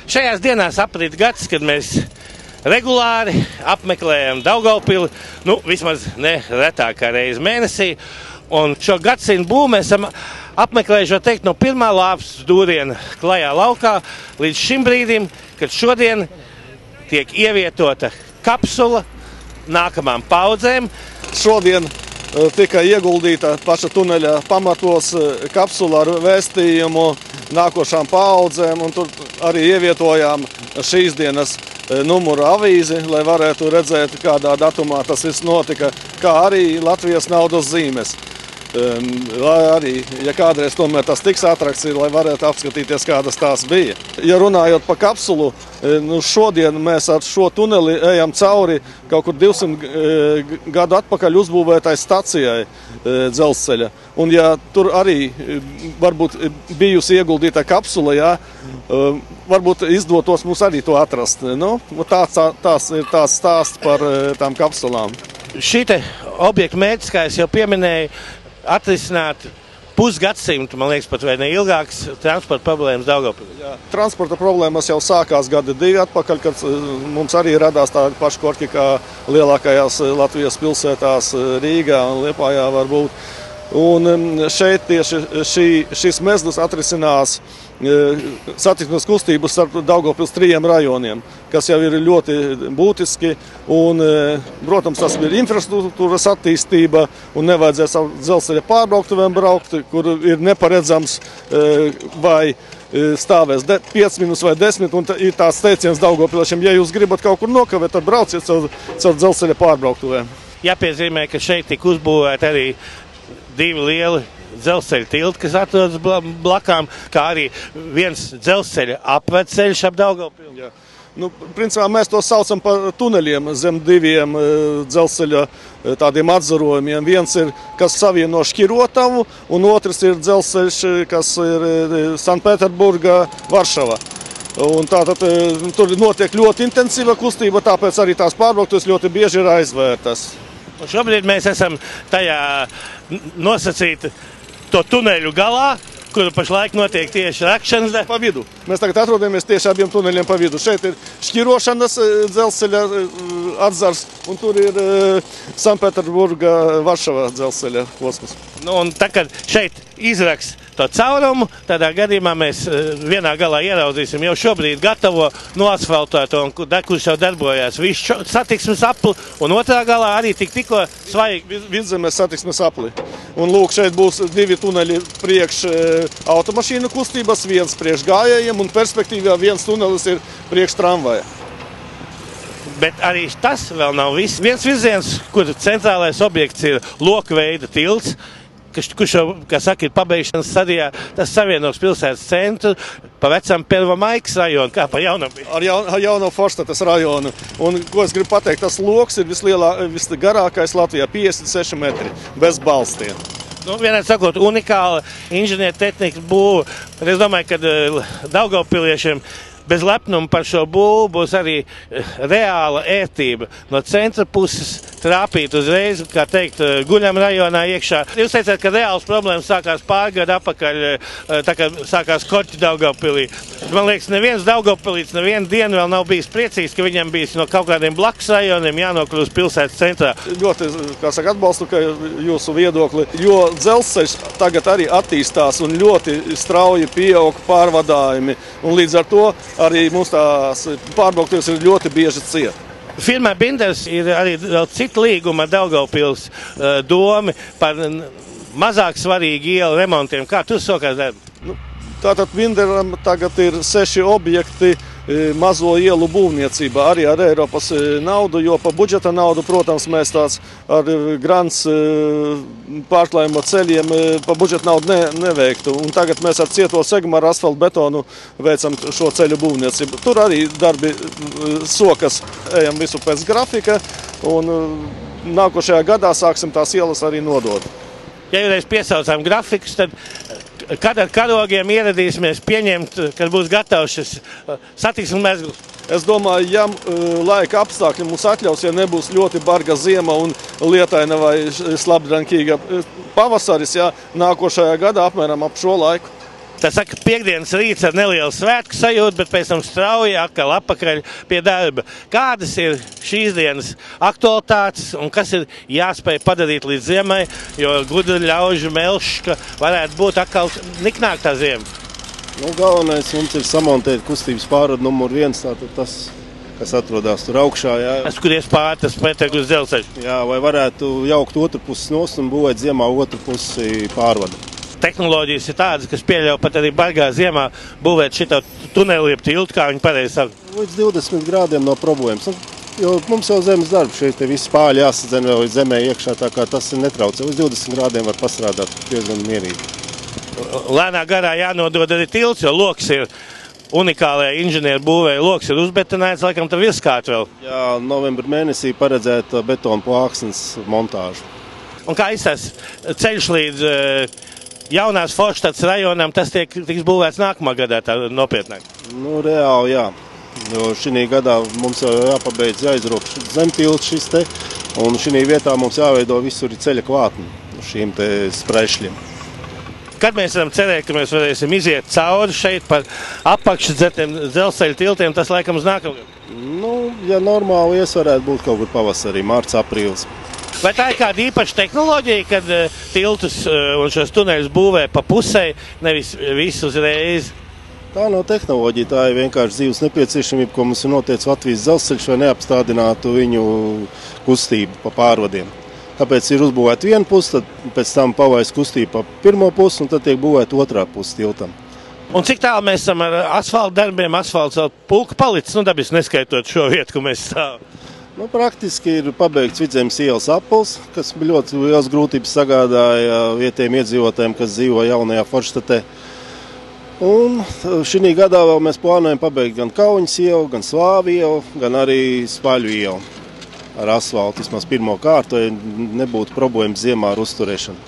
Šajās dienās aprit gads, kad mēs regulāri apmeklējam Daugavpili, vismaz ne retākā reize mēnesī. Un šo gadsimtu būvu mēs esam apmeklējuši, var teikt, no pirmā lāpas dūriena klajā laukā līdz šim brīdim, kad šodien tiek ievietota kapsula nākamām paudzēm. Šodien tika ieguldīta paša tuneļa pamatos kapsula ar vēstījumu nākošām paudzēm, un tur arī ievietojām šīs dienas numuru avīzi, lai varētu redzēt, kādā datumā tas viss notika, kā arī Latvijas naudas zīmes. Arī, ja kādreiz tomēr tas tiks atrakts, lai varētu apskatīties, kādas tās bija. Ja runājot pa kapsulu, šodien mēs ar šo tuneli ejam cauri kaut kur 200 gadu atpakaļ uzbūvētai stacijai dzelzceļa. Un ja tur arī varbūt bijusi ieguldīta kapsula, jā, varbūt izdotos mums arī to atrast. Tās ir tās stāsts par tām kapsulām. Šī te objekta mērķis, kā es jau pieminēju, atrisināt pusgadsimtu, man liekas, pat vai ne ilgākas transporta problēmas Daugavpilī. Transporta problēmas jau sākās gadi 2 atpakaļ, kad mums arī radās tādi paši korķi kā lielākajās Latvijas pilsētās Rīgā un Liepājā varbūt. Un šeit tieši šis mezgls atrisinās satiksmes kustību starp Daugavpils 3 rajoniem, kas jau ir ļoti būtiski. Un, protams, tas ir infrastruktūras attīstība un nevajadzēs ar dzelzceļa pārbrauktuvēm braukt, kur ir neparedzams vai stāvēs 5 minūtes vai 10, un ir tāds teiciens Daugavpiliešiem, ja jūs gribat kaut kur nokavēt, tad brauciet caur dzelzceļa pārbrauktuvēm. Jāpiezīmē, ka šeit tika uzbūvēti arī 2 lieli dzelzceļa tilti, kas atrodas blakām, kā arī viens dzelzceļa apvedceļš ap Daugavpili. Principā mēs to saucam par tuneļiem zem 2 dzelzceļa tādiem atzarojumiem. Viens ir, kas savieno Šķirotavu, un otrs ir dzelzceļš, kas ir Sanpēterburga, Varšava. Un tātad tur notiek ļoti intensīva kustība, tāpēc arī tās pārbrauktuves ļoti bieži ir aizvērtas. Un šobrīd mēs esam tajā nosacīti to tuneļu galā, kur pašlaik notiek tieši rakšanas darbs. Pa vidu. Mēs tagad atrodamies tieši abiem tuneļiem pa vidu. Šeit ir Šķirošanas dzelzceļa atzars, un tur ir Sanpēterburga, Varšava dzelzceļa posms. Un tā, kad šeit izraks to caurumu, tādā gadījumā mēs vienā galā ieraudzīsim jau šobrīd gatavo noasfaltēto, kurš jau darbojās visu satiksmes apli, un otrā galā arī tikko svaigi vidzemes satiksmes apli. Un lūk, šeit būs 2 tuneļi priekš automašīnu kustības, viens priekš gājējiem, un perspektīvā viens tunelis ir priekš tramvaja. Bet arī tas vēl nav viss. Viens virziens, kur centrālais objekts ir lokveida tilts, kurš jau, kā saka, ir pabeigšanas stadijā, tas savienos pilsētas centru pa vecam Pervamaikas rajonu, kā pa Jaunavpili. Ar Jauno Forstatas rajonu. Un, ko es gribu pateikt, tas loks ir visgarākais Latvijā, 56 metri, bez balstiem. Vienādi sakot, unikāla inženiertehnika būva. Es domāju, ka Daugavpiliešiem bez lepnuma par šo būvu būs arī reāla ērtība. No centra puses trāpīt uzreiz, kā teikt, guļam rajonā iekšā. Jūs teicāt, ka reāls problēmas sākās pārgadu apakaļ, tā kā sākās korķi Daugavpilī. Man liekas, neviens Daugavpilīts nevienu dienu vēl nav bijis priecīgs, ka viņam bijis no kaut kādiem blakus rajoniem jānokļūst pilsētas centrā. Ļoti, kā saka, atbalstu jūsu viedokli, jo dzelzceļš tagad arī attīstās un ļoti strauji pieaug pārvadājumi. Un līdz ar to arī mums tās pārbrauktuves ir ļoti bieži ciet. Firmā Binders ir arī vēl cita līguma ar Daugavpils domi par mazāk svarīgu ielu remontiem. Kā tu sokās darbu? Tātad Binderam tagad ir 6 objekti mazo ielu būvniecībā, arī ar Eiropas naudu, jo pa budžeta naudu, protams, mēs tāds ar grants pārklājuma ceļiem pa budžeta naudu neveiktu. Un tagad mēs ar cieto segmu, ar asfaltu betonu veicam šo ceļu būvniecību. Tur arī darbi sokas, ejam visu pēc grafika, un nākošajā gadā sāksim tās ielas arī nodot. Ja reiz piesaucām grafikus, tad kad ar karogiem ieradīsimies pieņemt, kad būs gatavs šis satiksmes mezgls? Es domāju, ja laika apstākļi mums atļaus, ja nebūs ļoti barga ziema un lietaina vai slapdrankīga pavasaris, nākošajā gadā apmēram ap šo laiku. Tā saka, piekdienas rīts ar nelielu svētku sajūtu, bet pēc tam strauji atkal atpakaļ pie darba. Kādas ir šīs dienas aktualitātes un kas ir jāspēj padarīt līdz ziemai, jo gudri ļaužu melšs, ka varētu būt atkal niknāk tā ziema? Nu, galvenais mums ir samontēt kustības pārvadu numur 1, tātad tas, kas atrodas tur augšā. Jā. Skuries pāri, tas pretek uz dzelzceļu. Jā, vai varētu jaukt otru pusi nost un būvēt ziemā otru pusi pārvadu. Tehnoloģijas ir tādas, kas pieļauj pat arī bargā ziemā būvēt šito tuneli, jeb tiltu, kā viņi pareizi saka. Līdz 20 grādiem nav problēmas. Jo mums jau zemes darbs, šeit te visi pāļi jāsadzen vēl zemē iekšā, tā kā tas ir netraucē. Līdz 20 grādiem var pastrādāt diezgan mierīgi. Lēnā garā jānodod arī tilts, jo loks ir unikālajā inženieru būvē. Loks ir uzbetonēts, laikam tā virskārt vēl. Jā, novembra mēnesī paredzēta betona plāksnes montāža. Un kā izsās ceļš līdz jaunās Forštats rajonam, tas tiks būvēts nākamā gadā tā nopietnāk? Nu, reāli jā. Jo šī gadā mums jau jāpabeidz jāizrop zemtilts šis te, un šī vietā mums jāveido visur ceļa klātni šīm te sprešļiem. Kad mēs varam cerēt, ka mēs varēsim iziet cauri šeit par apakšu dzelzceļa tiltiem, tas laikam uz nākamgad? Nu, ja normāli varētu būt kaut kur pavasarī, mārts, aprīlis. Vai tā ir kāda īpaša tehnoloģija, kad tiltus un šos tuneļus būvē pa pusē, nevis visu uzreiz? Tā nav tehnoloģija, tā ir vienkārši dzīves nepieciešamība, ko mums ir noteicis Latvijas dzelzceļš, vai neapstādinātu viņu kustību pa pārvadiem. Tāpēc ir uzbūvēta viena puse, tad pēc tam palaist kustību pa pirmo pusi, un tad tiek būvēta otrā puse tiltam. Un cik tālu mēs esam ar asfalta darbiem? Asfalts vēl pulka palicis, nu dabiski neskaitot šo vietu, kur mēs stāvam. Nu, praktiski ir pabeigts Vidzemes ielas apels, kas ļoti liels grūtības sagādāja vietējiem iedzīvotājiem, kas dzīvo jaunajā Forštatē. Un šī gadā vēl mēs plānojam pabeigt gan Kauņas ielu, gan Slāvi ielu, gan arī Spaļu ielu ar asfaltu. Vismaz pirmo kārtu, ja nebūtu problēmas ziemā ar uzturēšanu.